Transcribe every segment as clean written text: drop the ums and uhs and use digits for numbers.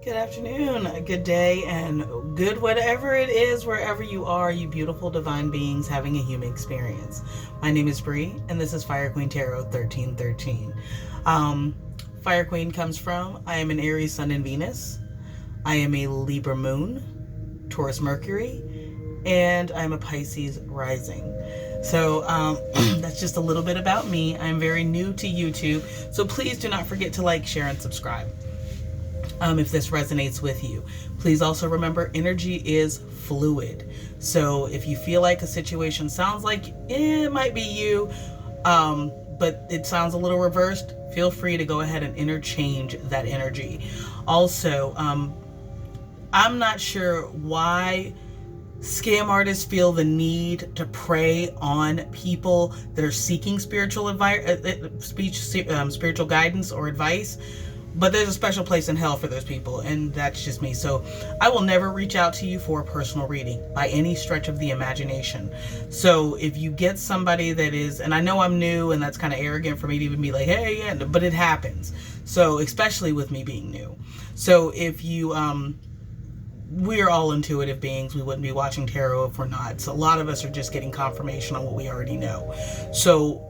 Good afternoon, good day, and good whatever it is, wherever you are, you beautiful divine beings having a human experience. My name is Bree, and this is Fire Queen Tarot 1313. Fire Queen comes from, I am an Aries Sun and Venus. I am a Libra Moon, Taurus Mercury, and I'm a Pisces rising. So that's just a little bit about me. I'm very new to YouTube, so please do not forget to like, share, and subscribe. If this resonates with you. Please also remember energy is fluid. So if you feel like a situation sounds like it might be you, but it sounds a little reversed, feel free to go ahead and interchange that energy. Also, I'm not sure why scam artists feel the need to prey on people that are seeking spiritual spiritual guidance or advice. But there's a special place in hell for those people, and that's just me. So I will never reach out to you for a personal reading by any stretch of the imagination. So if you get somebody that is, and I know I'm new and that's kind of arrogant for me to even be like, hey, yeah, but it happens. So especially with me being new. So if you, we're all intuitive beings. We wouldn't be watching tarot if we're not. So a lot of us are just getting confirmation on what we already know. So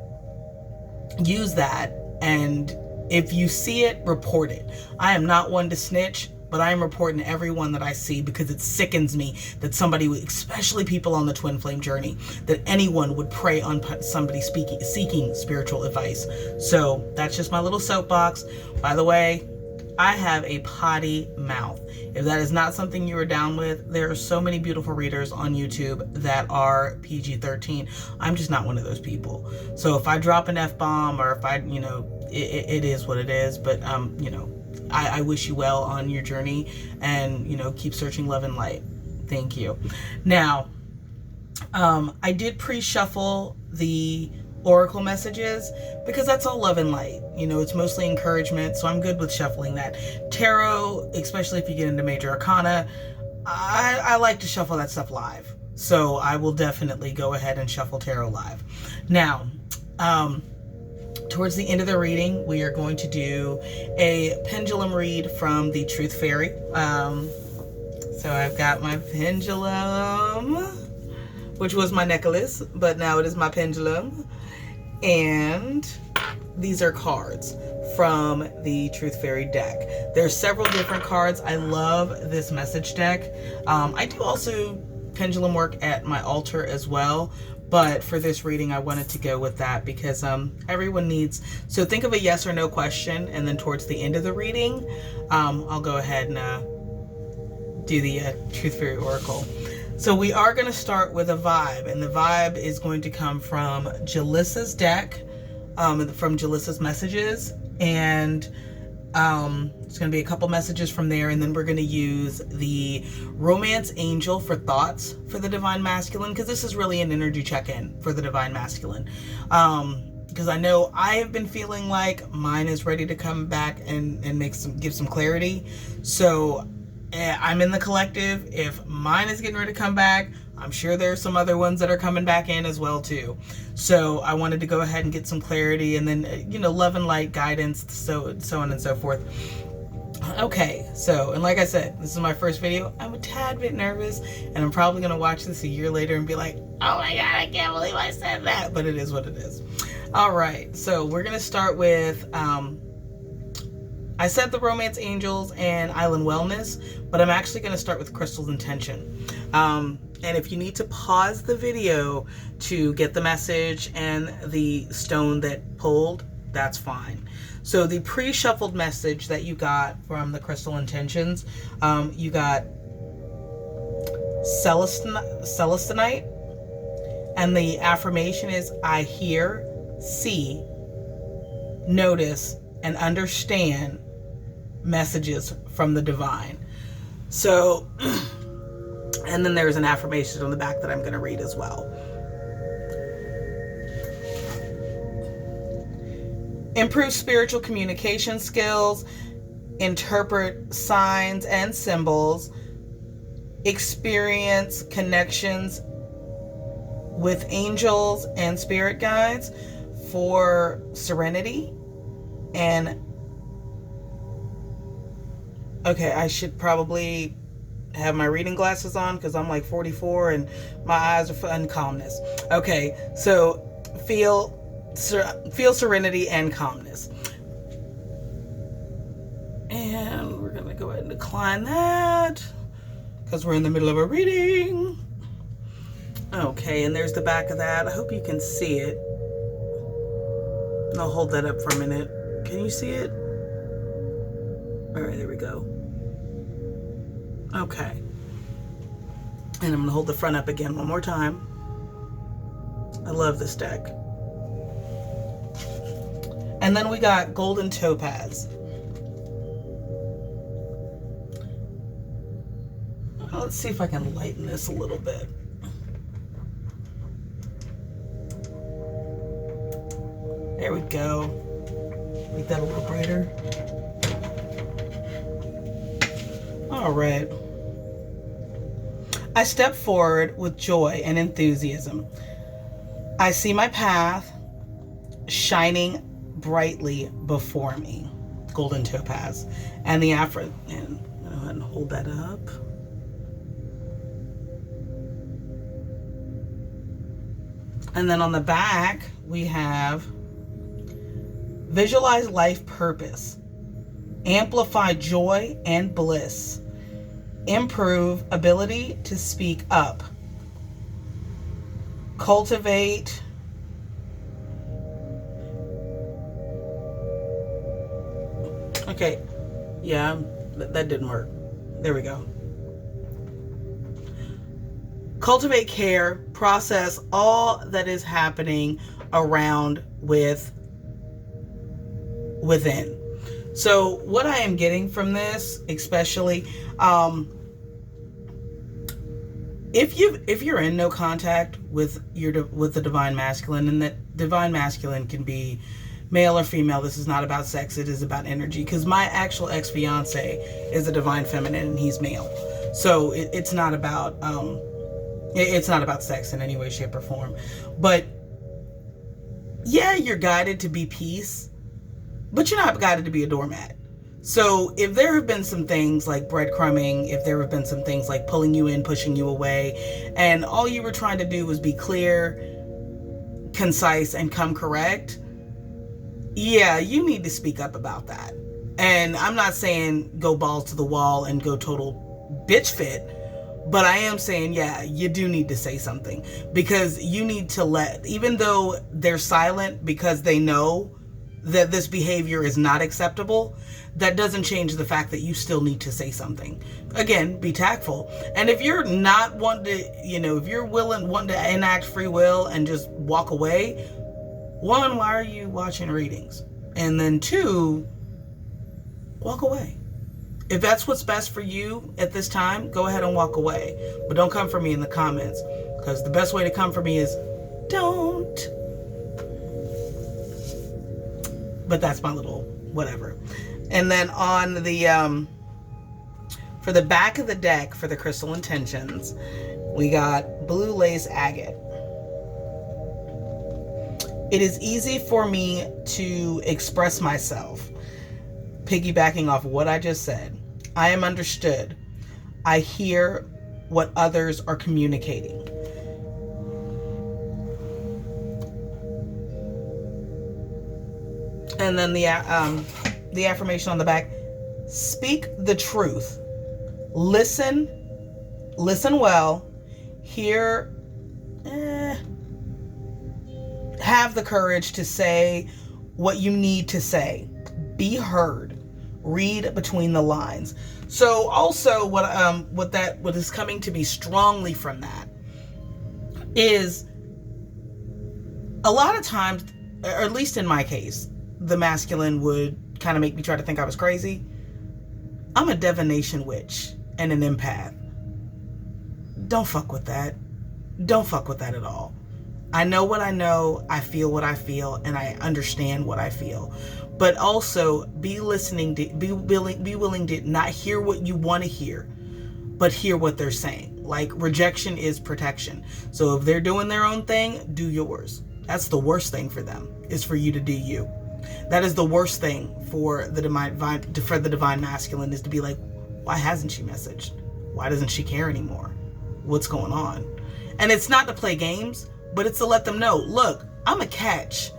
use that, and if you see it, report it. I am not one to snitch, but I am reporting everyone that I see because it sickens me that somebody, especially people on the twin flame journey, that anyone would prey on somebody seeking spiritual advice. So that's just my little soapbox. By the way, I have a potty mouth. If that is not something you are down with, there are so many beautiful readers on YouTube that are PG-13. I'm just not one of those people. So if I drop an F-bomb, or if I, it is what it is. But, I wish you well on your journey, and, keep searching love and light. Thank you. Now, I did pre-shuffle the oracle messages because that's all love and light. It's mostly encouragement, so I'm good with shuffling that. Tarot, especially if you get into major arcana, I like to shuffle that stuff live. So I will definitely go ahead and shuffle tarot live. Now, towards the end of the reading, we are going to do a pendulum read from the Truth Fairy. So I've got my pendulum, which was my necklace, but now it is my pendulum. And these are cards from the Truth Fairy deck. There's several different cards. I love this message deck. I do also pendulum work at my altar as well, but for this reading I wanted to go with that because everyone needs, so think of a yes or no question, and then towards the end of the reading I'll go ahead and do the Truth Fairy Oracle. So we are going to start with a vibe, and the vibe is going to come from Jalissa's deck, from Jalissa's messages, and it's going to be a couple messages from there, and then we're going to use the Romance Angel for thoughts for the Divine Masculine, because this is really an energy check-in for the Divine Masculine. Because I know I have been feeling like mine is ready to come back and give some clarity. So I'm in the collective. If mine is getting ready to come back, I'm sure there's some other ones that are coming back in as well too. So I wanted to go ahead and get some clarity, and then love and light guidance, so on and so forth. Okay, so, and like I said, this is my first video. I'm a tad bit nervous, and I'm probably gonna watch this a year later and be like, oh my god, I can't believe I said that, but it is what it is. All right, so we're gonna start with I said the Romance Angels and Island Wellness, but I'm actually going to start with Crystal's Intention. And if you need to pause the video to get the message and the stone that pulled, that's fine. So the pre-shuffled message that you got from the Crystal Intentions, you got Celestinite, and the affirmation is, I hear, see, notice, and understand messages from the divine. So, and then there's an affirmation on the back that I'm going to read as well. Improve spiritual communication skills, interpret signs and symbols, experience connections with angels and spirit guides for serenity and Okay, I should probably have my reading glasses on because I'm like 44 and my eyes are in calmness. Okay, so feel serenity and calmness. And we're going to go ahead and decline that because we're in the middle of a reading. Okay, and there's the back of that. I hope you can see it. And I'll hold that up for a minute. Can you see it? All right, there we go. Okay. And I'm going to hold the front up again one more time. I love this deck. And then we got Golden Topaz. Let's see if I can lighten this a little bit. There we go. Make that a little brighter. All right. I step forward with joy and enthusiasm. I see my path shining brightly before me. Golden Topaz. And the and go ahead and hold that up. And then on the back, we have visualize life purpose, amplify joy and bliss, improve ability to speak up, cultivate okay, yeah, that didn't work. There we go. Cultivate care, process all that is happening around within. So what I am getting from this, especially, if you're in no contact with the divine masculine, and that divine masculine can be male or female. This is not about sex. It is about energy. Because my actual ex-fiance is a divine feminine and he's male. So it's not about sex in any way, shape, or form. But yeah, you're guided to be peace, but you're not guided to be a doormat. So if there have been some things like breadcrumbing, if there have been some things like pulling you in, pushing you away, and all you were trying to do was be clear, concise, and come correct, yeah, you need to speak up about that. And I'm not saying go balls to the wall and go total bitch fit, but I am saying, yeah, you do need to say something, because you need to even though they're silent because they know that this behavior is not acceptable, that doesn't change the fact that you still need to say something. Again, be tactful. And if you're not wanting to, if you're wanting to enact free will and just walk away, one, why are you watching readings? And then two, walk away. If that's what's best for you at this time, go ahead and walk away. But don't come for me in the comments, because the best way to come for me is don't. But that's my little whatever. And then on the for the back of the deck for the crystal intentions, we got blue lace agate. It is easy for me to express myself, piggybacking off what I just said. I am understood. I hear what others are communicating. And then the affirmation on the back: speak the truth. Listen well. Hear. Have the courage to say what you need to say. Be heard. Read between the lines. So also what is coming to be strongly from that is, a lot of times, or at least in my case, the masculine would kind of make me try to think I was crazy. I'm a divination witch and an empath. Don't fuck with that. Don't fuck with that at all. I know what I know, I feel what I feel, and I understand what I feel. But also be willing to not hear what you want to hear, but hear what they're saying. Like, rejection is protection. So if they're doing their own thing, do yours. That's the worst thing for them, is for you to do you. That is the worst thing for the divine masculine, is to be like, why hasn't she messaged? Why doesn't she care anymore? What's going on? And it's not to play games, but it's to let them know, look, I'm a catch.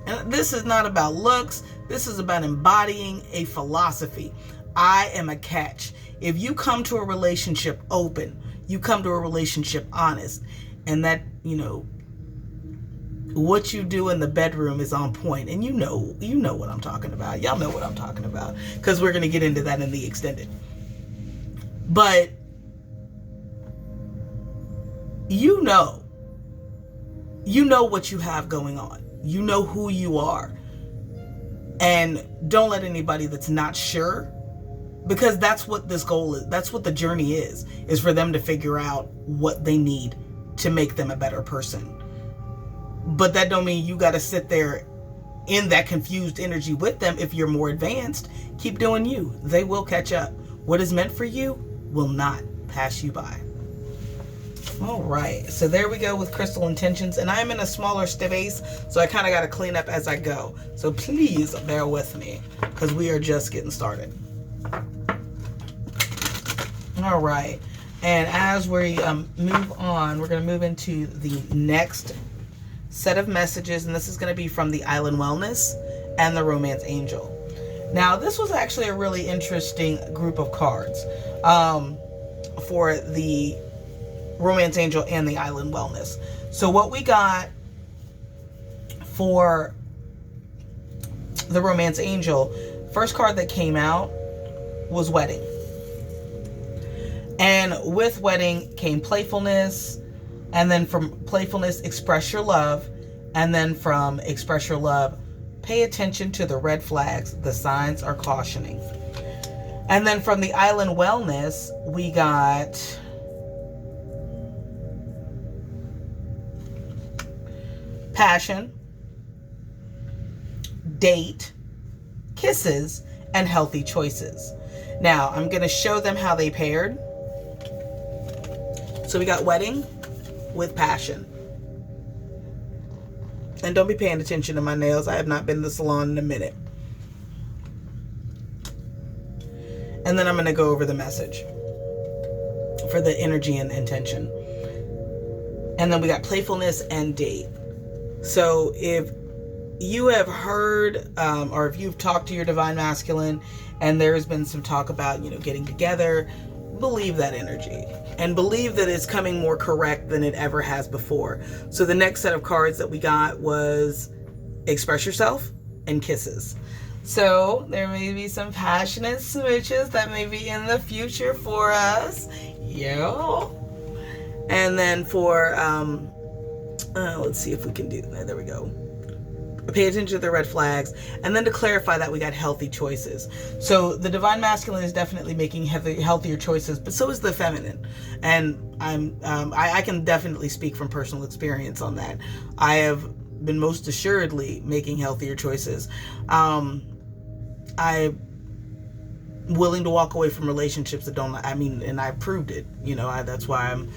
And this is not about looks. This is about embodying a philosophy. I am a catch. If you come to a relationship open, you come to a relationship honest, and that, what you do in the bedroom is on point, and you know what I'm talking about. Y'all know what I'm talking about, because we're going to get into that in the extended. But you know what you have going on. You know who you are. And don't let anybody that's not sure, because that's what this goal is. That's what the journey is for them to figure out what they need to make them a better person. But that don't mean you got to sit there in that confused energy with them. If you're more advanced, keep doing you. They will catch up. What is meant for you will not pass you by. All right, so there we go with crystal intentions, and I'm in a smaller space, so I kind of got to clean up as I go. So please bear with me, because we are just getting started. All right, and as we move on, we're going to move into the next set of messages, and this is going to be from the Island Wellness and the Romance Angel. Now, this was actually a really interesting group of cards for the Romance Angel and the Island Wellness. So what we got for the Romance Angel, first card that came out was Wedding. And with Wedding came playfulness, and then from playfulness, express your love, and then from express your love, pay attention to the red flags. The signs are cautioning. And then from the Island Wellness, we got passion, date, kisses, and healthy choices. Now, I'm going to show them how they paired. So we got Wedding with passion. And don't be paying attention to my nails. I have not been to the salon in a minute. And then I'm going to go over the message for the energy and intention. And then we got playfulness and date. So if you have heard or if you've talked to your divine masculine and there's been some talk about, getting together, believe that energy and believe that it's coming more correct than it ever has before. So the next set of cards that we got was express yourself and kisses. So there may be some passionate smooches that may be in the future for us. Yeah. And then for, let's see if we can do that. There we go. Pay attention to the red flags. And then to clarify that, we got healthy choices. So the divine masculine is definitely making healthier choices, but so is the feminine. And I can definitely speak from personal experience on that. I have been most assuredly making healthier choices. I'm willing to walk away from relationships that don't, and I proved it. That's why I'm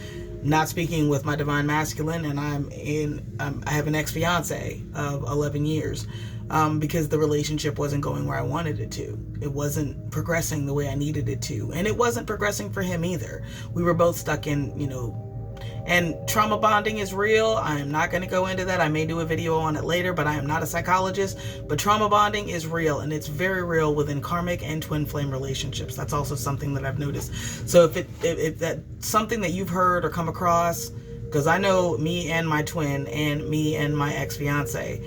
not speaking with my divine masculine, and I have an ex-fiance of 11 years because the relationship wasn't going where I wanted it to. It wasn't progressing the way I needed it to, and it wasn't progressing for him either. We were both stuck in, and trauma bonding is real. I am not going to go into that. I may do a video on it later, but I am not a psychologist. But trauma bonding is real, and it's very real within karmic and twin flame relationships. That's also something that I've noticed. So if that's something that you've heard or come across, because I know me and my twin and me and my ex-fiance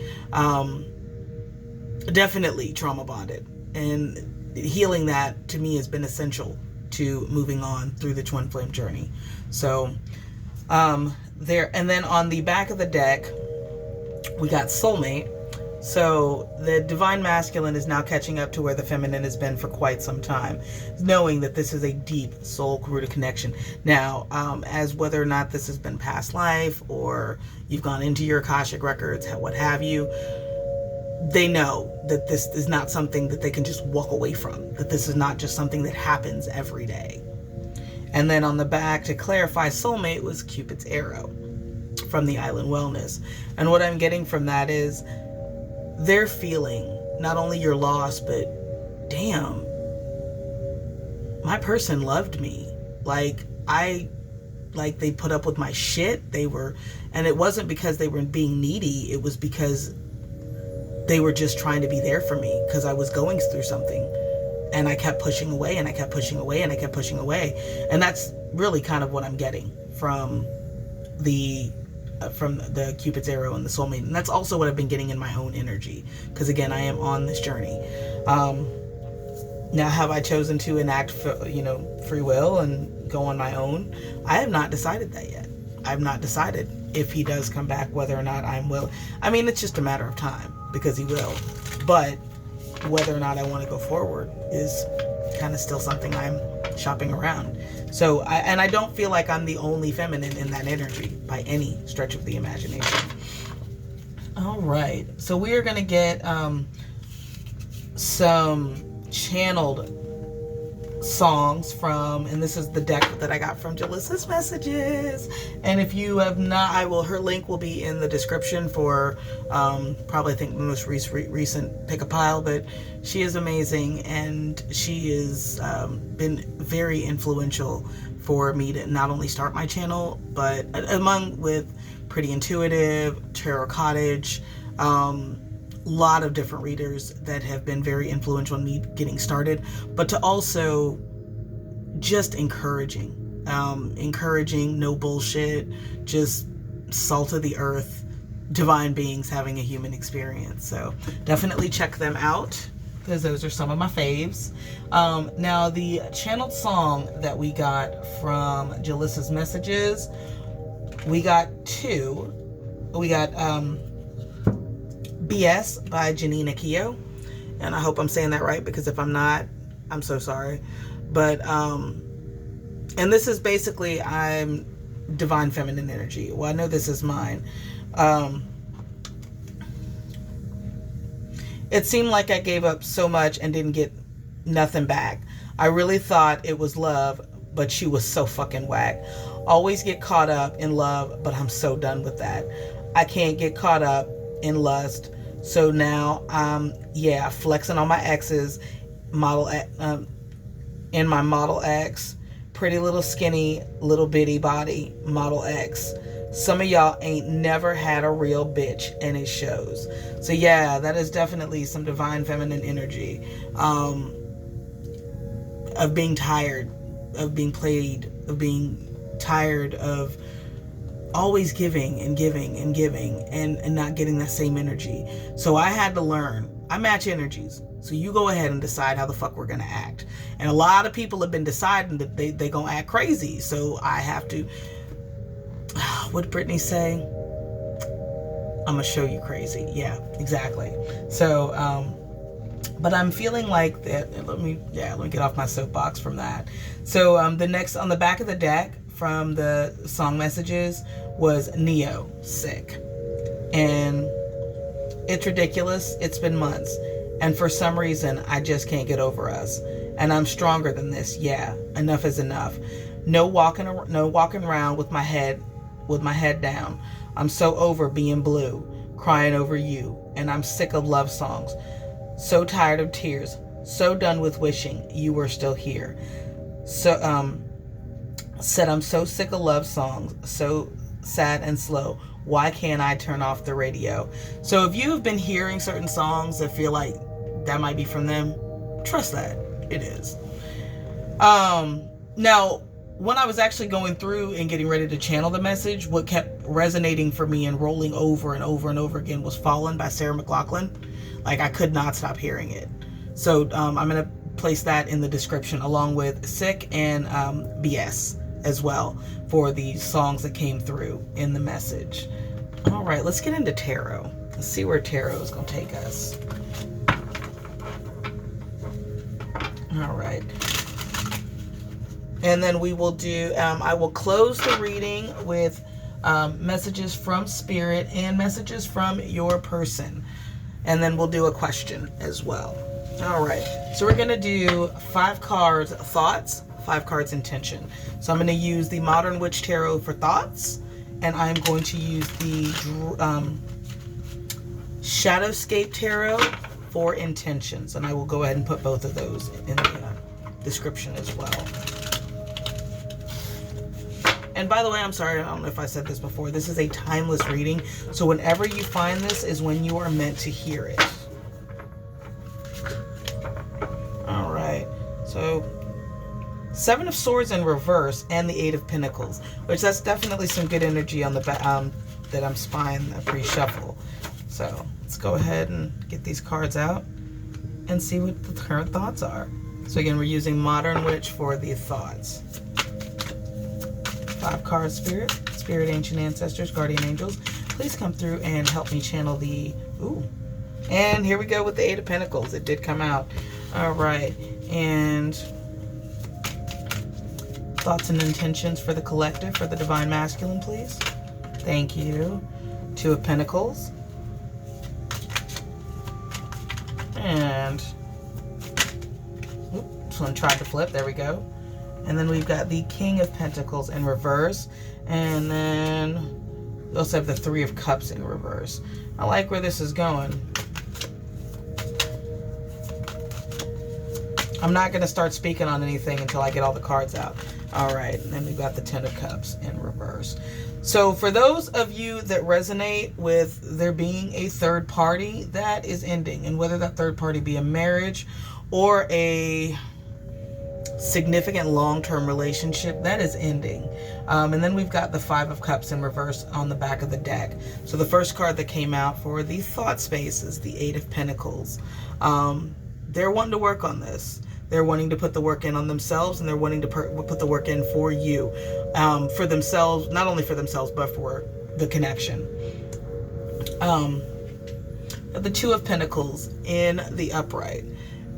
definitely trauma bonded, and healing that to me has been essential to moving on through the twin flame journey. So there, and then on the back of the deck we got soulmate. So the divine masculine is now catching up to where the feminine has been for quite some time, knowing that this is a deep soul-rooted connection. Now, as whether or not this has been past life or you've gone into your Akashic records, what have you, they know that this is not something that they can just walk away from, that this is not just something that happens every day. And then on the back, to clarify soulmate, was Cupid's arrow from the Island Wellness. And what I'm getting from that is they're feeling not only your loss, but damn, my person loved me. Like, they put up with my shit. And it wasn't because they were being needy. It was because they were just trying to be there for me, because I was going through something. And I kept pushing away, and I kept pushing away, and I kept pushing away. And that's really kind of what I'm getting from the Cupid's arrow and the soulmate. And that's also what I've been getting in my own energy, because again, I am on this journey. Now, have I chosen to enact free will and go on my own? I have not decided that yet. I've not decided if he does come back, whether or not I'm willing. I mean, it's just a matter of time, because he will. But whether or not I want to go forward is kind of still something I'm shopping around. So, I don't feel like I'm the only feminine in that energy by any stretch of the imagination. All right. So we are going to get some channeled songs from, and this is the deck that I got from Jalissa's Messages. And if you have not, her link will be in the description for probably, I think, the most recent pick a pile. But she is amazing, and she has been very influential for me to not only start my channel, but with Pretty Intuitive, Tarot Cottage, lot of different readers that have been very influential in me getting started, but to also just encouraging, no bullshit, just salt of the earth, divine beings having a human experience. So definitely check them out, because those are some of my faves. Now, the channeled song that we got from Jalissa's Messages, we got two. We got BS by Janina Keough, and I hope I'm saying that right, because if I'm not, I'm so sorry. But and this is basically, I'm divine feminine energy. Well, I know this is mine. It seemed like I gave up so much and didn't get nothing back. I really thought it was love, but she was so fucking whack. Always get caught up in love, but I'm so done with that. I can't get caught up in lust. So now flexing on my exes, in my Model X, pretty little skinny, little bitty body, Model X. Some of y'all ain't never had a real bitch, and it shows. So yeah, that is definitely some divine feminine energy, of being tired, of being played, of being tired of always giving and giving and giving and not getting that same energy. So I had to learn. I match energies. So you go ahead and decide how the fuck we're going to act. And a lot of people have been deciding that they going to act crazy. So I have to, what did Brittany say? I'm going to show you crazy. Yeah, exactly. So, but I'm feeling like that. Let me get off my soapbox from that. So the next on the back of the deck from the song messages was Neo, Sick. And it's ridiculous. It's been months. And for some reason, I just can't get over us. And I'm stronger than this. Yeah, enough is enough. No walking around with my head down. I'm so over being blue, crying over you. And I'm sick of love songs. So tired of tears. So done with wishing you were still here. So, said I'm so sick of love songs. So sad and slow. Why can't I turn off the radio? So if you have been hearing certain songs that feel like that might be from them, trust that it is. Now, when I was actually going through and getting ready to channel the message, what kept resonating for me and rolling over and over and over again was Fallen by Sarah McLachlan. Like, I could not stop hearing it. So I'm going to place that in the description along with Sick and BS as well for the songs that came through in the message. All right, let's get into tarot. Let's see where tarot is going to take us. All right. And then we will do, I will close the reading with messages from Spirit and messages from your person. And then we'll do a question as well. All right. So we're going to do 5 cards thoughts, 5 cards intention. So I'm going to use the Modern Witch Tarot for thoughts. And I'm going to use the Shadowscape Tarot for intentions. And I will go ahead and put both of those in the description as well. And by the way, I'm sorry, I don't know if I said this before. This is a timeless reading. So whenever you find this is when you are meant to hear it. All right. So Seven of Swords in reverse and the Eight of Pentacles, which that's definitely some good energy on the that I'm spying a pre-shuffle. So let's go ahead and get these cards out and see what the current thoughts are. So again, we're using Modern Witch for the thoughts. 5 cards, Spirit, Ancient Ancestors, Guardian Angels. Please come through and help me channel the... Ooh. And here we go with the Eight of Pentacles. It did come out. All right. And thoughts and intentions for the collective, for the Divine Masculine, please. Thank you. 2 of Pentacles. And... this one tried to flip. There we go. And then we've got the King of Pentacles in reverse. And then we also have the 3 of Cups in reverse. I like where this is going. I'm not going to start speaking on anything until I get all the cards out. All right. And then we've got the 10 of Cups in reverse. So for those of you that resonate with there being a third party, that is ending. And whether that third party be a marriage or a significant long-term relationship, that is ending. And then we've got the 5 of Cups in reverse on the back of the deck. So the first card that came out for the thought space is the 8 of Pentacles. They're wanting to work on this. They're wanting to put the work in on themselves, and they're wanting to put the work in for you, for themselves, not only for themselves, but for the connection. The 2 of Pentacles in the upright.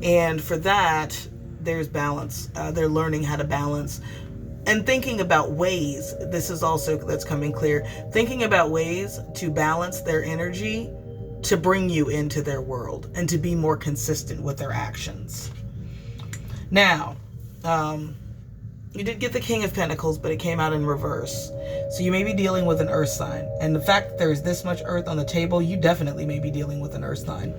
And for that, there's balance. They're learning how to balance and thinking about ways. This is also, that's coming clear, thinking about ways to balance their energy to bring you into their world and to be more consistent with their actions. Now, you did get the King of Pentacles, but it came out in reverse. So you may be dealing with an earth sign. And the fact that there's this much earth on the table, you definitely may be dealing with an earth sign.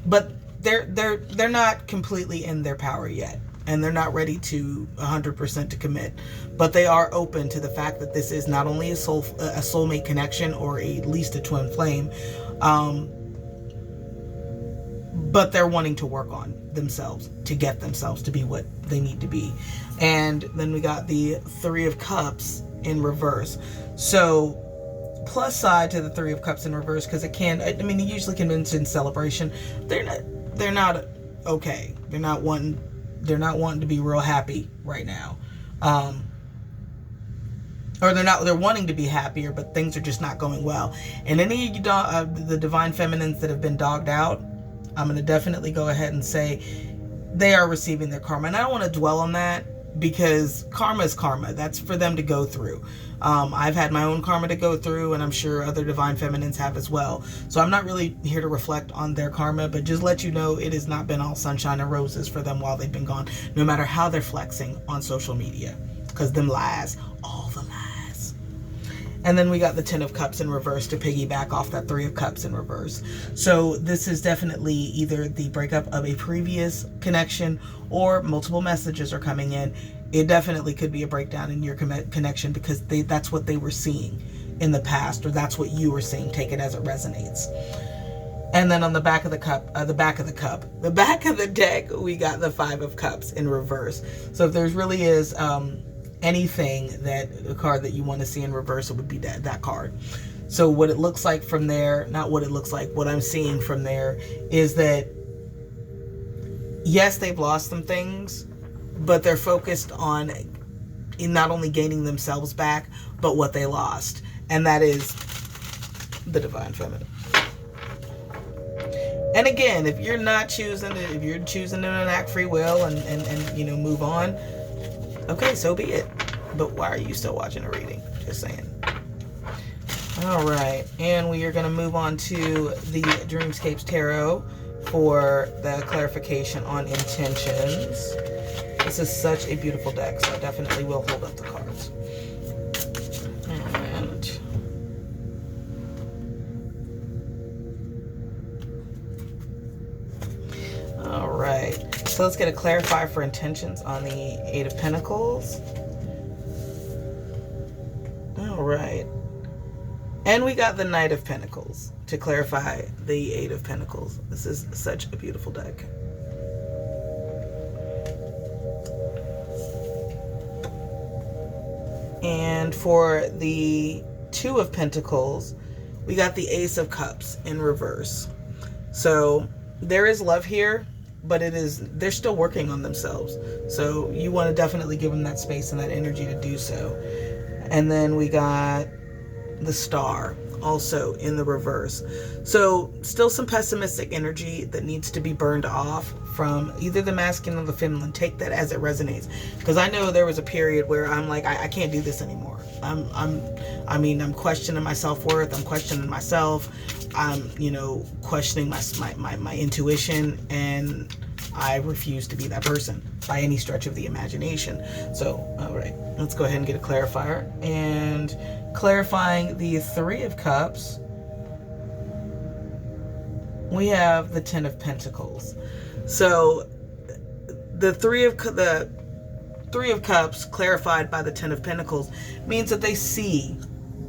But they're not completely in their power yet, and they're not ready to 100% to commit, but they are open to the fact that this is not only a soulmate connection, or at least a twin flame, but they're wanting to work on themselves to get themselves to be what they need to be. And then we got the 3 of Cups in reverse. So plus side to the 3 of Cups in reverse, because it usually can mean in celebration. They're not okay. They're not wanting to be real happy right now. Or they're wanting to be happier, but things are just not going well. And any of you the divine feminines that have been dogged out, I'm going to definitely go ahead and say they are receiving their karma. And I don't want to dwell on that, because karma is karma. That's for them to go through. I've had my own karma to go through, and I'm sure other divine feminines have as well. So I'm not really here to reflect on their karma, but just let you know it has not been all sunshine and roses for them while they've been gone, no matter how they're flexing on social media, because them lies, all the lies. And then we got the 10 of Cups in reverse to piggyback off that 3 of Cups in reverse. So this is definitely either the breakup of a previous connection, or multiple messages are coming in. It definitely could be a breakdown in your connection, because that's what they were seeing in the past, or that's what you were seeing. Take it as it resonates. And then on the back of the back of the deck, we got the 5 of Cups in reverse. So if there's really is anything, a card that you want to see in reverse, it would be that card. So what it looks like from there, not what it looks like, what I'm seeing from there is that, yes, they've lost some things, but they're focused on not only gaining themselves back, but what they lost. And that is the divine feminine. And again, if you're choosing to enact free will and move on, okay, so be it. But why are you still watching a reading? Just saying. All right, and we are going to move on to the Dreamscapes Tarot for the clarification on intentions. This is such a beautiful deck, so I definitely will hold up the cards. And So let's get a clarifier for intentions on the Eight of Pentacles. All right. And we got the Knight of Pentacles to clarify the Eight of Pentacles. This is such a beautiful deck. And for the Two of Pentacles, we got the Ace of Cups in reverse. So there is love here, but they're still working on themselves. So you want to definitely give them that space and that energy to do so. And then we got the Star also in the reverse. So still some pessimistic energy that needs to be burned off from either the masculine or the feminine. Take that as it resonates, because I know there was a period where I'm like, I can't do this anymore. I'm questioning my self-worth. I'm questioning myself. I'm, questioning my intuition, and I refuse to be that person by any stretch of the imagination. So, all right, let's go ahead and get a clarifier. And clarifying the Three of Cups, we have the Ten of Pentacles. So the Three of Cups clarified by the Ten of Pentacles means that they see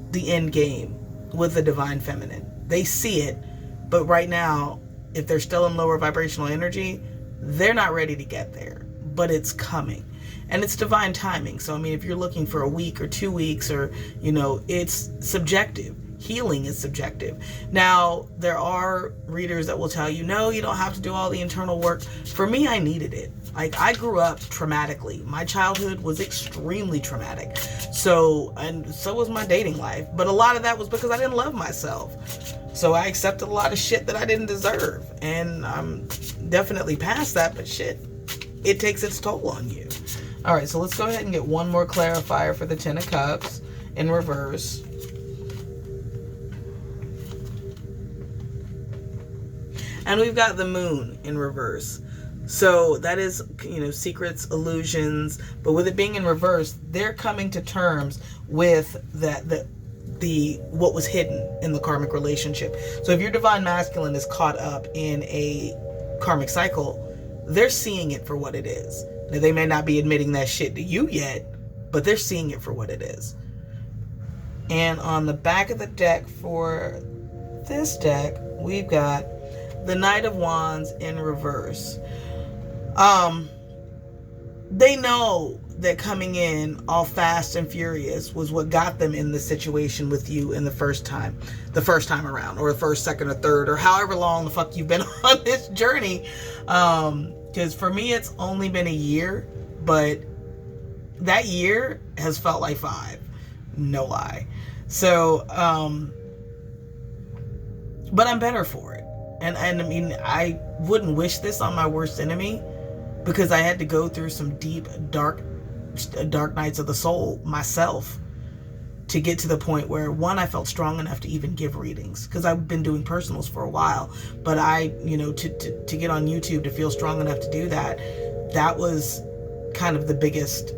the end game with the Divine Feminine. They see it, but right now, if they're still in lower vibrational energy, they're not ready to get there, but it's coming. And it's divine timing. So, I mean, if you're looking for a week or 2 weeks or, it's subjective. Healing is subjective. Now, there are readers that will tell you, no, you don't have to do all the internal work. For me, I needed it. Like, I grew up traumatically. My childhood was extremely traumatic. So was my dating life. But a lot of that was because I didn't love myself. So I accepted a lot of shit that I didn't deserve. And I'm definitely past that, but shit, it takes its toll on you. All right, so let's go ahead and get one more clarifier for the Ten of Cups in reverse. And we've got the Moon in reverse. So that is, secrets, illusions, but with it being in reverse, they're coming to terms with what was hidden in the karmic relationship. So if your divine masculine is caught up in a karmic cycle, they're seeing it for what it is. Now, they may not be admitting that shit to you yet, but they're seeing it for what it is. And on the back of the deck for this deck, we've got the Knight of Wands in reverse. They know that coming in all fast and furious was what got them in the situation with you in the first time around, or the first, second, or third, or however long the fuck you've been on this journey. Because for me, it's only been a year, but that year has felt like 5. No lie. So, but I'm better for it. And I mean, I wouldn't wish this on my worst enemy, because I had to go through some deep, dark nights of the soul myself to get to the point where, one, I felt strong enough to even give readings, because I've been doing personals for a while, but to get on YouTube, to feel strong enough to do that was kind of the biggest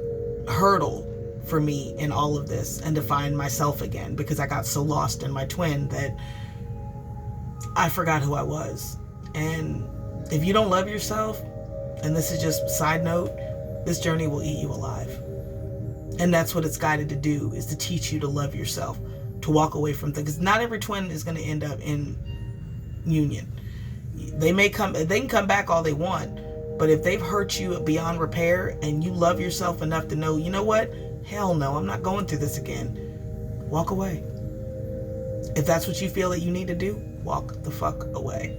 hurdle for me in all of this, and to find myself again, because I got so lost in my twin that I forgot who I was. And if you don't love yourself, and this is just side note, this journey will eat you alive. And that's what it's guided to do, is to teach you to love yourself, to walk away from things. Because not every twin is going to end up in union. They can come back all they want, but if they've hurt you beyond repair and you love yourself enough to know, you know what? Hell no, I'm not going through this again. Walk away. If that's what you feel that you need to do, walk the fuck away.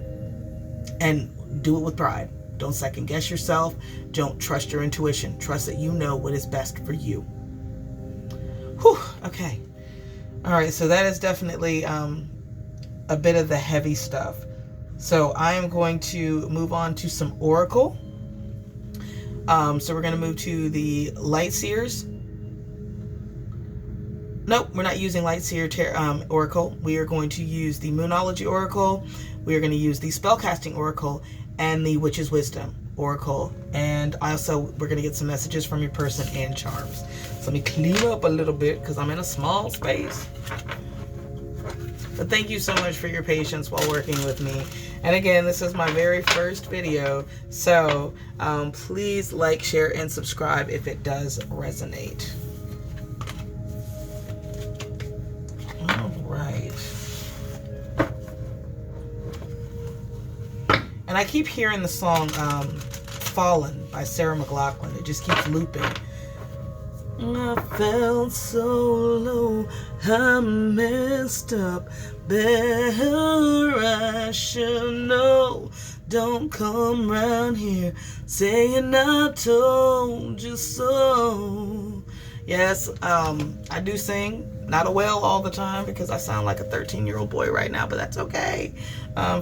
And do it with pride. Don't second guess yourself. Don't trust your intuition. Trust that you know what is best for you. Whew, okay. All right, so that is definitely a bit of the heavy stuff. So I am going to move on to some Oracle. So we're going to move to the Light Seers. Nope, we're not using Light Seer Oracle. We are going to use the Moonology Oracle. We are going to use the Spellcasting Oracle and the Witch's Wisdom Oracle. And also, we're going to get some messages from your person and charms. So let me clean up a little bit, because I'm in a small space. But thank you so much for your patience while working with me. And again, this is my very first video, so please like, share, and subscribe if it does resonate. All right. And I keep hearing the song Fallen by Sarah McLachlan. It just keeps looping. I felt so low, I messed up. Better I should know. Don't come round here saying I told you so. Yes, I do sing, not a whale all the time because I sound like a 13-year-old boy right now, but that's okay.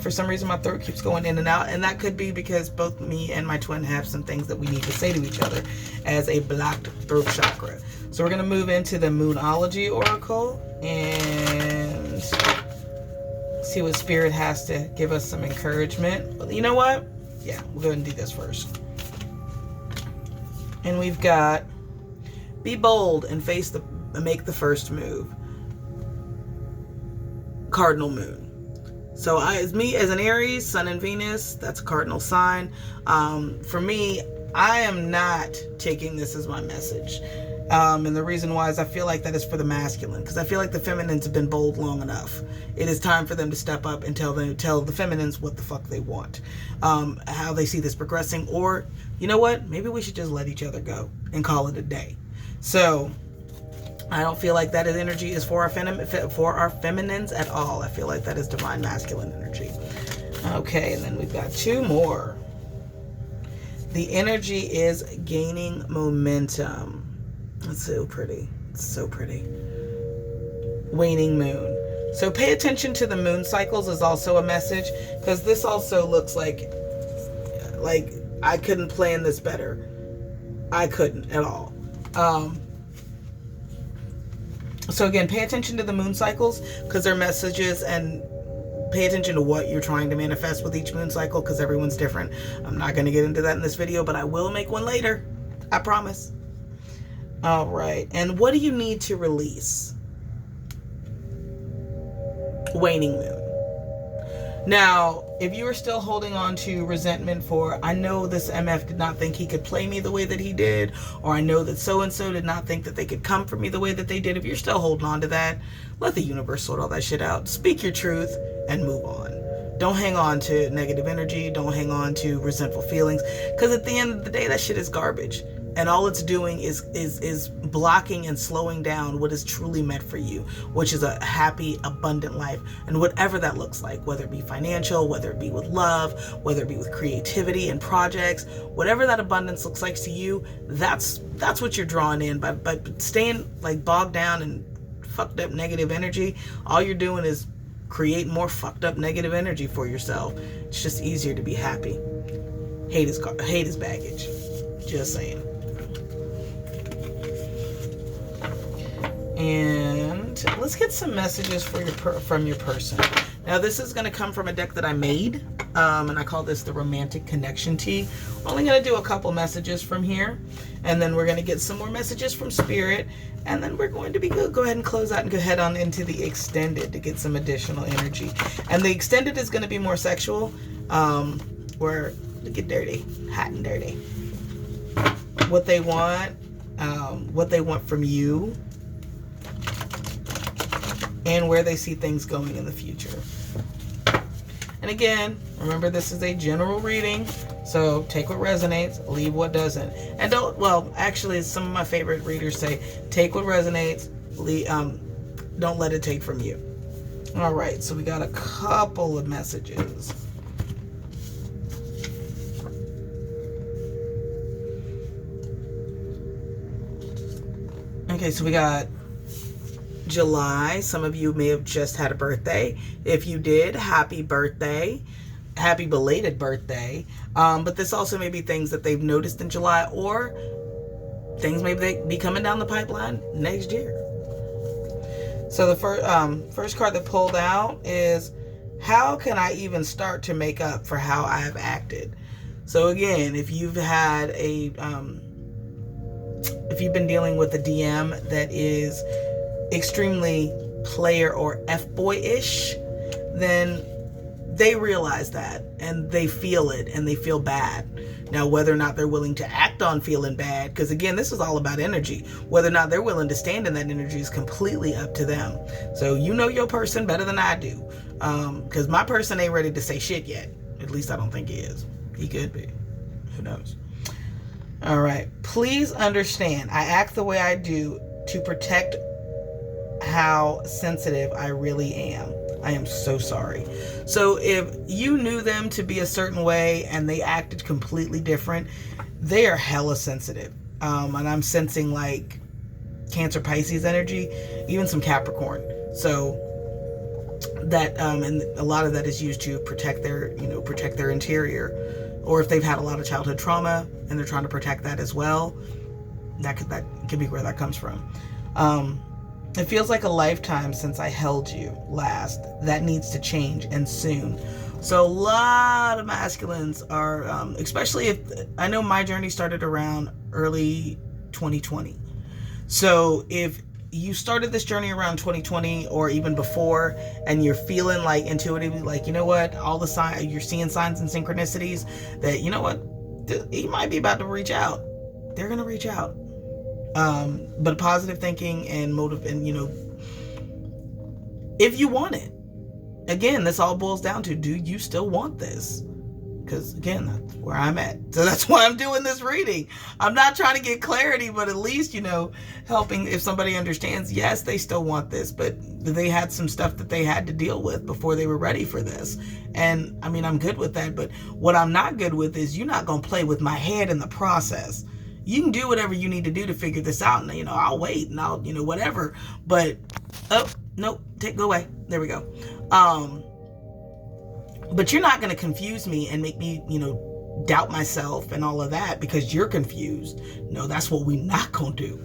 For some reason, my throat keeps going in and out, and that could be because both me and my twin have some things that we need to say to each other as a blocked throat chakra. So we're going to move into the Moonology Oracle and see what Spirit has to give us some encouragement. You know what? Yeah, we'll go ahead and do this first. And we've got, be bold and make the first move. Cardinal Moon. So as an Aries, Sun and Venus, that's a cardinal sign. For me, I am not taking this as my message. And the reason why is I feel like that is for the masculine, because I feel like the feminines have been bold long enough. It is time for them to step up and tell the feminines what the fuck they want, how they see this progressing, or you know what? Maybe we should just let each other go and call it a day. So I don't feel like that energy is for our feminines at all. I feel like that is divine masculine energy. Okay, and then we've got two more. The energy is gaining momentum. It's so pretty. It's so pretty. Waning moon. So pay attention to the moon cycles is also a message, because this also looks like I couldn't plan this better. I couldn't at all. So again, pay attention to the moon cycles because they're messages, and pay attention to what you're trying to manifest with each moon cycle because everyone's different. I'm not going to get into that in this video, but I will make one later. I promise. All right. And what do you need to release? Waning moon. Now, if you are still holding on to resentment for, I know this MF did not think he could play me the way that he did, or I know that so-and-so did not think that they could come for me the way that they did. If you're still holding on to that, let the universe sort all that shit out. Speak your truth and move on. Don't hang on to negative energy. Don't hang on to resentful feelings, because at the end of the day, that shit is garbage. And all it's doing is blocking and slowing down what is truly meant for you, which is a happy, abundant life. And whatever that looks like, whether it be financial, whether it be with love, whether it be with creativity and projects, whatever that abundance looks like to you, that's what you're drawing in. By staying like bogged down in fucked up negative energy, all you're doing is create more fucked up negative energy for yourself. It's just easier to be happy. Hate is baggage. Just saying. And let's get some messages from your person. Now this is going to come from a deck that I made, and I call this the Romantic Connection Tea. I'm only going to do a couple messages from here, and then we're going to get some more messages from Spirit, and then we're going to go ahead and close out and go head on into the extended to get some additional energy. And the extended is going to be more sexual, where to get dirty, hot and dirty. What they want from you, and where they see things going in the future. And again, remember this is a general reading, so take what resonates, leave what doesn't. And actually some of my favorite readers say, take what resonates, don't let it take from you. All right, so we got a couple of messages. Okay, so we got July. Some of you may have just had a birthday. If you did, happy birthday. Happy belated birthday. But this also may be things that they've noticed in July, or things may be coming down the pipeline next year. So the first card that pulled out is, how can I even start to make up for how I have acted? So again, if you've had if you've been dealing with a DM that is extremely player or F-boy-ish, then they realize that and they feel it and they feel bad. Now, whether or not they're willing to act on feeling bad, because again, this is all about energy. Whether or not they're willing to stand in that energy is completely up to them. So you know your person better than I do. Because my person ain't ready to say shit yet. At least I don't think he is. He could be. Who knows? All right. Please understand, I act the way I do to protect how sensitive I really am. I am so sorry. So if you knew them to be a certain way and they acted completely different, they are hella sensitive. And I'm sensing like Cancer, Pisces energy, even some Capricorn. So that, and a lot of that is used to protect their, protect their interior. Or if they've had a lot of childhood trauma and they're trying to protect that as well, that could be where that comes from. It feels like a lifetime since I held you last. That needs to change, and soon. So a lot of masculines are, especially if, I know my journey started around early 2020. So if you started this journey around 2020 or even before, and you're feeling like intuitively, like, you know what, all the signs, you're seeing signs and synchronicities that, you know what, he might be about to reach out. They're going to reach out. But positive thinking and motive, and if you want it, again, this all boils down to, do you still want this? Because again, that's where I'm at. So that's why I'm doing this reading. I'm not trying to get clarity, but at least, helping if somebody understands, yes, they still want this, but they had some stuff that they had to deal with before they were ready for this. And I mean, I'm good with that, but what I'm not good with is you're not going to play with my head in the process. You can do whatever you need to do to figure this out, and I'll wait and I'll whatever. But nope, go away. There we go. But you're not going to confuse me and make me doubt myself and all of that because you're confused. No, that's what we're not going to do.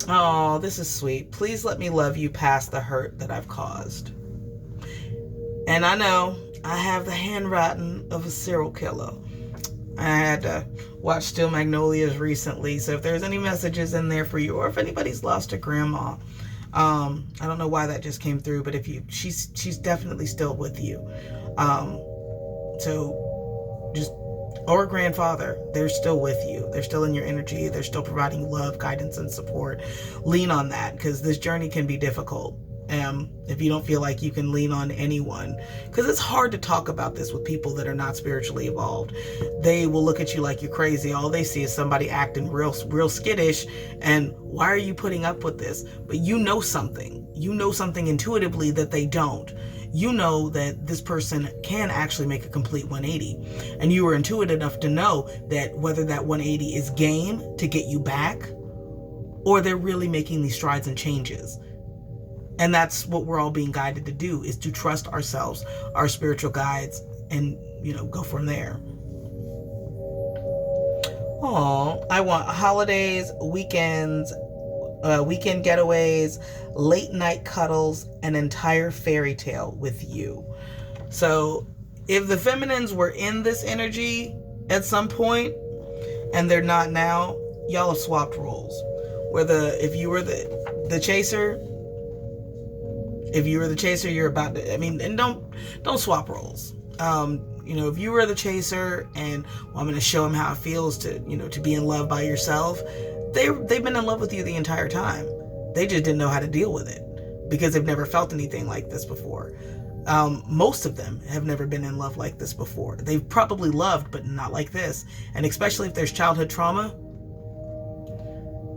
Oh, this is sweet. Please let me love you past the hurt that I've caused. And I know I have the handwriting of a serial killer. I had to watch Steel Magnolias recently, so if there's any messages in there for you, or if anybody's lost a grandma, I don't know why that just came through, but if she's definitely still with you. So just, or grandfather, they're still with you. They're still in your energy. They're still providing love, guidance, and support. Lean on that, because this journey can be difficult. If you don't feel like you can lean on anyone, because it's hard to talk about this with people that are not spiritually evolved. They will look at you like you're crazy. All they see is somebody acting real skittish, and why are you putting up with this? But you know something intuitively that they don't. You know that this person can actually make a complete 180, and you are intuitive enough to know that whether that 180 is game to get you back, or they're really making these strides and changes. And that's what we're all being guided to do, is to trust ourselves, our spiritual guides, and, go from there. Oh, I want holidays, weekends, weekend getaways, late night cuddles, an entire fairy tale with you. So if the feminines were in this energy at some point and they're not now, y'all have swapped roles. If you were the chaser, you're about to, and don't swap roles. If you were the chaser and I'm going to show him how it feels to be in love by yourself, they've been in love with you the entire time. They just didn't know how to deal with it because they've never felt anything like this before. Most of them have never been in love like this before. They've probably loved, but not like this. And especially if there's childhood trauma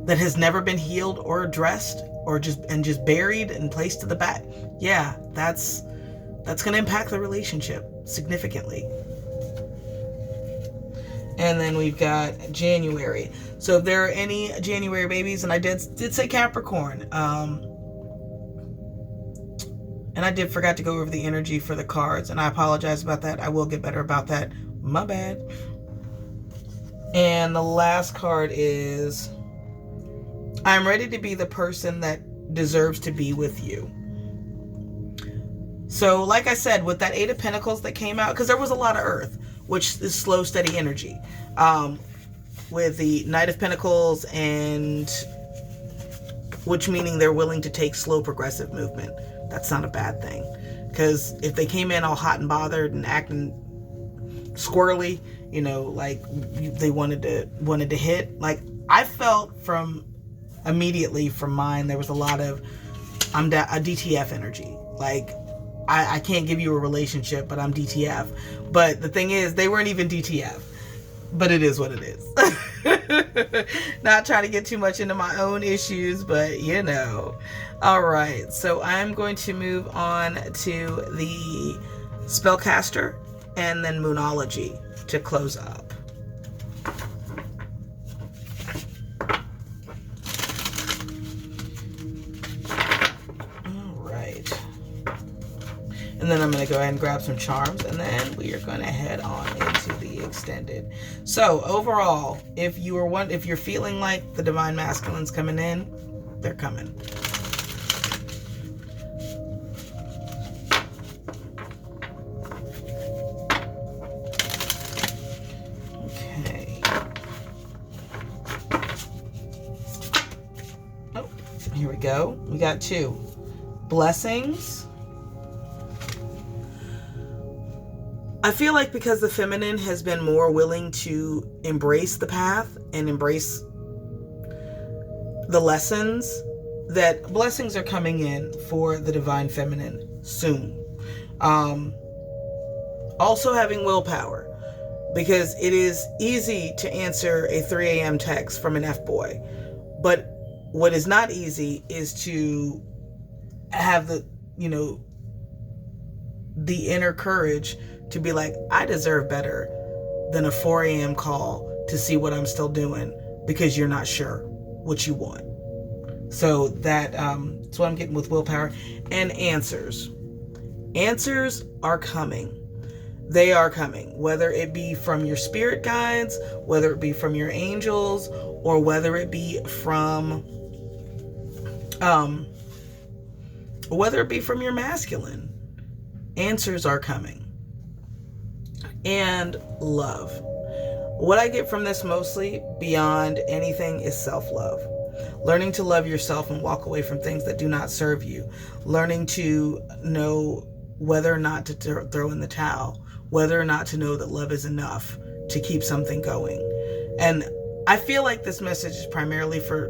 that has never been healed or addressed, or just buried and placed to the back. Yeah, that's going to impact the relationship significantly. And then we've got January. So if there are any January babies, and I did say Capricorn, and I did forgot to go over the energy for the cards, and I apologize about that. I will get better about that. My bad. And the last card is, I'm ready to be the person that deserves to be with you. So, like I said, with that Eight of Pentacles that came out, because there was a lot of Earth, which is slow, steady energy. With the Knight of Pentacles and which meaning they're willing to take slow progressive movement. That's not a bad thing, because if they came in all hot and bothered and acting squirrely, you know, like they wanted to hit, like I felt from immediately from mine, there was a lot of a DTF energy. Like I can't give you a relationship, but I'm DTF. But the thing is, they weren't even DTF. But it is what it is. Not trying to get too much into my own issues, but you know. All right, so I'm going to move on to the Spellcaster and then Moonology to close up. All right. And then I'm going to go ahead and grab some charms, and then we are going to head on into the extended. So overall, if you're feeling like the Divine Masculine's coming in, they're coming. Okay. Oh, here we go. We got 2 blessings. I feel like because the feminine has been more willing to embrace the path and embrace the lessons, that blessings are coming in for the divine feminine soon. Also having willpower, because it is easy to answer a 3 a.m. text from an F-boy. But what is not easy is to have the inner courage to be like, I deserve better than a 4 a.m. call to see what I'm still doing because you're not sure what you want. So that's what I'm getting with willpower. And answers. Answers are coming. They are coming. Whether it be from your spirit guides, whether it be from your angels, or whether it be from your masculine. Answers are coming. And love. What I get from this mostly, beyond anything, is self-love. Learning to love yourself and walk away from things that do not serve you. Learning to know whether or not to throw in the towel. Whether or not to know that love is enough to keep something going. And I feel like this message is primarily for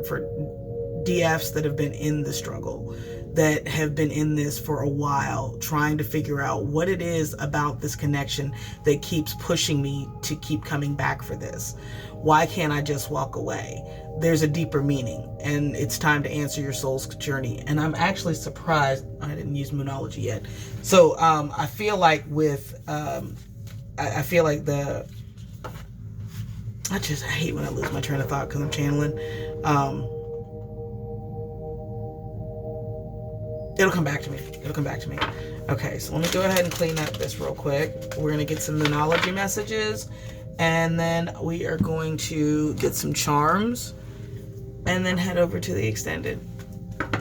DFs that have been in the struggle, that have been in this for a while, trying to figure out what it is about this connection that keeps pushing me to keep coming back for this. Why can't I just walk away? There's a deeper meaning, and it's time to answer your soul's journey. And I'm actually surprised I didn't use Moonology yet. So I feel like with I hate when I lose my train of thought because I'm channeling. It'll come back to me. Okay, so let me go ahead and clean up this real quick. We're going to get some Moonology messages, and then we are going to get some charms, and then head over to the extended.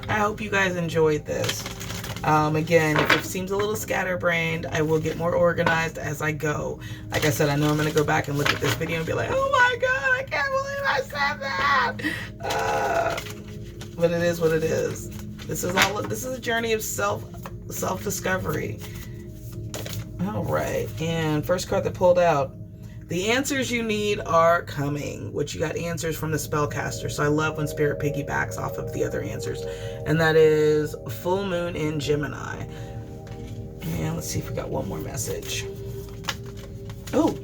I hope you guys enjoyed this. Again, if it seems a little scatterbrained, I will get more organized as I go. Like I said, I know I'm going to go back and look at this video and be like, oh my God, I can't believe I said that. But it is what it is. This is a journey of self-discovery. All right, and first card that pulled out, the answers you need are coming, which you got answers from the Spellcaster. So I love when Spirit piggybacks off of the other answers, and that is full moon in Gemini. And let's see if we got one more message. Oh.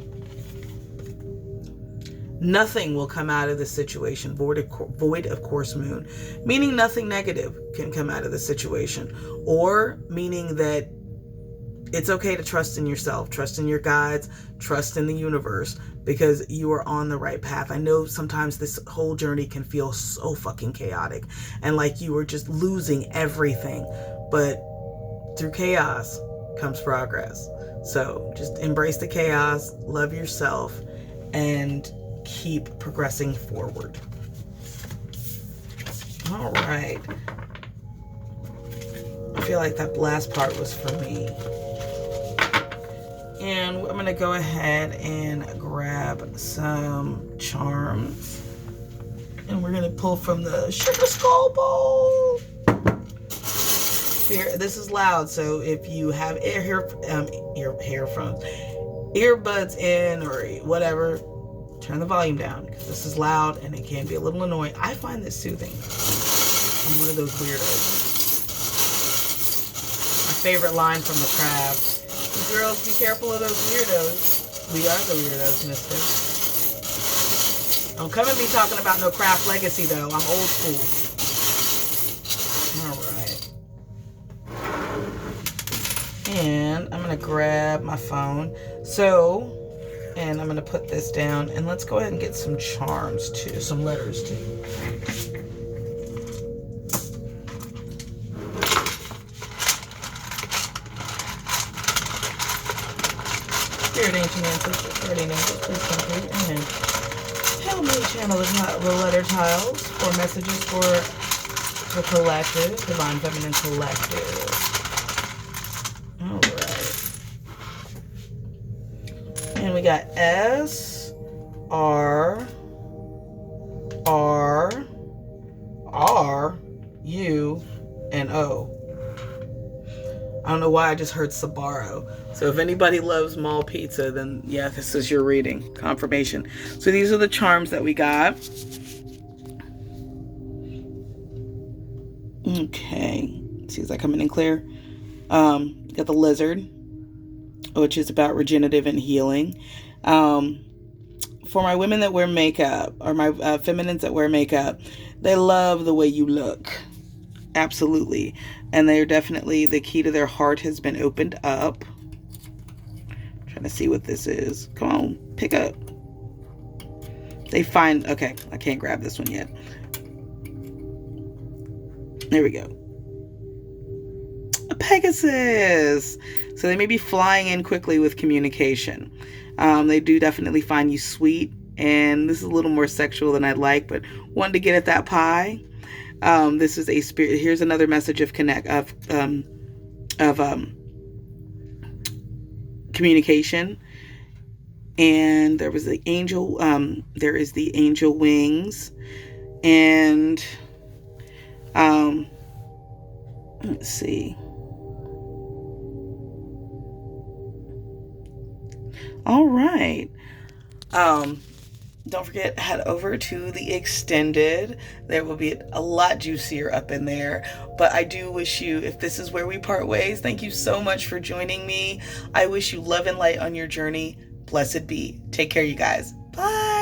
Nothing will come out of this situation, void of course moon, meaning nothing negative can come out of the situation, or meaning that it's okay to trust in yourself, trust in your guides, trust in the universe, because you are on the right path. I know sometimes this whole journey can feel so fucking chaotic and like you are just losing everything, but through chaos comes progress. So just embrace the chaos, love yourself, and keep progressing forward. All right. I feel like that last part was for me. And I'm going to go ahead and grab some charms. And we're gonna pull from the Sugar Skull Bowl. Here, this is loud, so if you have earbuds in or whatever, turn the volume down, because this is loud and it can be a little annoying. I find this soothing. I'm one of those weirdos. My favorite line from The Crab: "You girls, be careful of those weirdos. We are the weirdos, mister." Don't come at me talking about no Craft Legacy, though. I'm old school. All right. And I'm going to grab my phone. And I'm going to put this down. And let's go ahead and get some charms, too. Some letters, too. Spirit, ancient ancestors, guardian angels, please come through and help me channel the letter tiles for messages for the collective, Divine Feminine Collective. All right. And we got S, R, R, R, U, and O. I don't know why I just heard Sbarro. So if anybody loves mall pizza, then yeah, this is your reading confirmation. So these are the charms that we got. Okay. See, is that coming in clear? Got the lizard, which is about regenerative and healing. For my women that wear makeup, or my feminines that wear makeup, they love the way you look. Absolutely. And they're definitely, the key to their heart has been opened up. I'm trying to see what this is. Come on, pick up. They find, okay, I can't grab this one yet. There we go. A Pegasus. So they may be flying in quickly with communication. They do definitely find you sweet. And this is a little more sexual than I'd like, but wanted to get at that pie. This is a spirit. Here's another message of communication. And there was the angel. There is the angel wings, and let's see. All right. Don't forget, head over to the extended. There will be a lot juicier up in there. But I do wish you, if this is where we part ways, thank you so much for joining me. I wish you love and light on your journey. Blessed be. Take care, you guys. Bye.